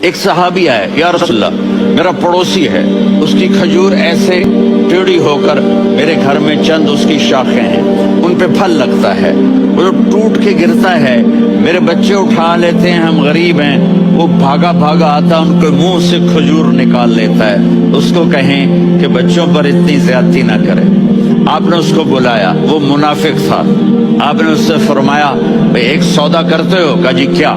ایک صحابی آئے، یا رسول اللہ میرا پڑوسی ہے، اس کی کھجور ایسے ٹیڑھی ہو کر میرے گھر میں چند اس کی شاخیں ہیں، ان پہ پھل لگتا ہے، وہ جو ٹوٹ کے گرتا ہے میرے بچے اٹھا لیتے ہیں، ہم غریب ہیں، وہ بھاگا بھاگا آتا ان کے منہ سے کھجور نکال لیتا ہے، اس کو کہیں کہ بچوں پر اتنی زیادتی نہ کرے۔ آپ نے اس کو بلایا، وہ منافق تھا، آپ نے اس سے فرمایا بھئی ایک سودا کرتے ہو؟ کہا جی کیا؟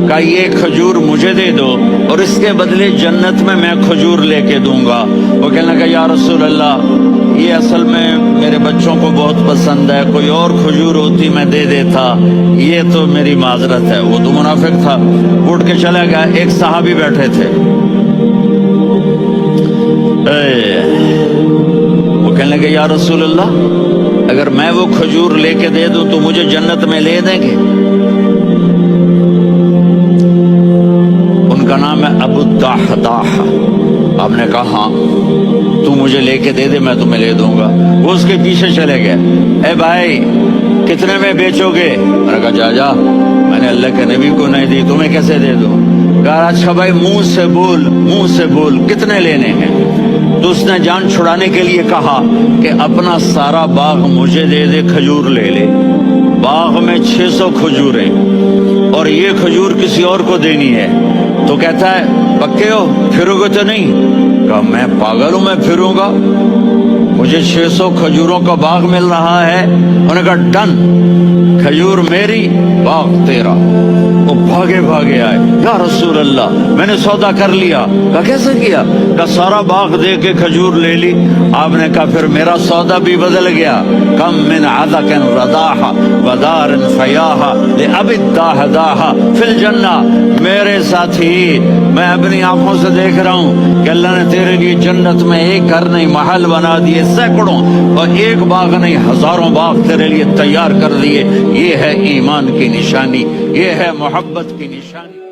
کہا یہ کھجور مجھے دے دو اور اس کے بدلے جنت میں کھجور لے کے دوں گا۔ وہ کہنے لگا یا رسول اللہ یہ اصل میں میرے بچوں کو بہت پسند ہے، کوئی اور کھجور ہوتی میں دے دیتا، یہ تو میری معذرت ہے۔ وہ تو منافق تھا، اٹھ کے چلا گیا۔ ایک صحابی بیٹھے تھے، وہ کہنے لگے یا رسول اللہ اگر میں وہ کھجور لے کے دے دوں تو مجھے جنت میں لے دیں گے؟ ان کا نام ہے ابو الدحداح۔ آپ نے کہا ہاں تو مجھے لے کے دے دے میں تمہیں لے دوں گا۔ وہ اس کے پیچھے چلے گئے، اے بھائی کتنے میں بیچو گے؟ میں نے کہا جا میں نے اللہ کے نبی کو نہیں دی، تمہیں کیسے دے دوں؟ کہا اچھا بھائی منہ سے بول کتنے لینے ہیں؟ تو اس نے جان چھڑانے کے لیے کہا کہ اپنا سارا باغ مجھے دے دے، کھجور لے لے۔ باغ میں 600 کھجوریں اور یہ کھجور کسی اور کو دینی ہے۔ تو کہتا ہے پکے ہو، پھرو گے تو نہیں؟ کہا میں پاگل ہوں، میں پھروں گا؟ مجھے 600 کھجوروں کا باغ مل رہا ہے۔ انہوں نے کہا ڈن، کھجور میری باغ تیرا۔ وہ بھاگے بھاگے آئے، یا رسول اللہ میں نے سودا کر لیا۔ کہا کیسے کیا؟ کہا سارا باغ دے کے کھجور لے لی۔ آپ نے کہا پھر میرا سودا بھی بدل گیا۔ کم من عدق رداح ودار فیاح لأبی الدحداح فی الجنہ۔ میرے ساتھی میں اپنی آنکھوں سے دیکھ رہا ہوں کہ اللہ نے تیرے لیے جنت میں ایک گھر نہیں محل بنا دیے، سینکڑوں، اور ایک باغ نہیں ہزاروں باغ تیرے لیے تیار کر دیے۔ یہ ہے ایمان کی نشانی، یہ ہے محبت کی نشانی۔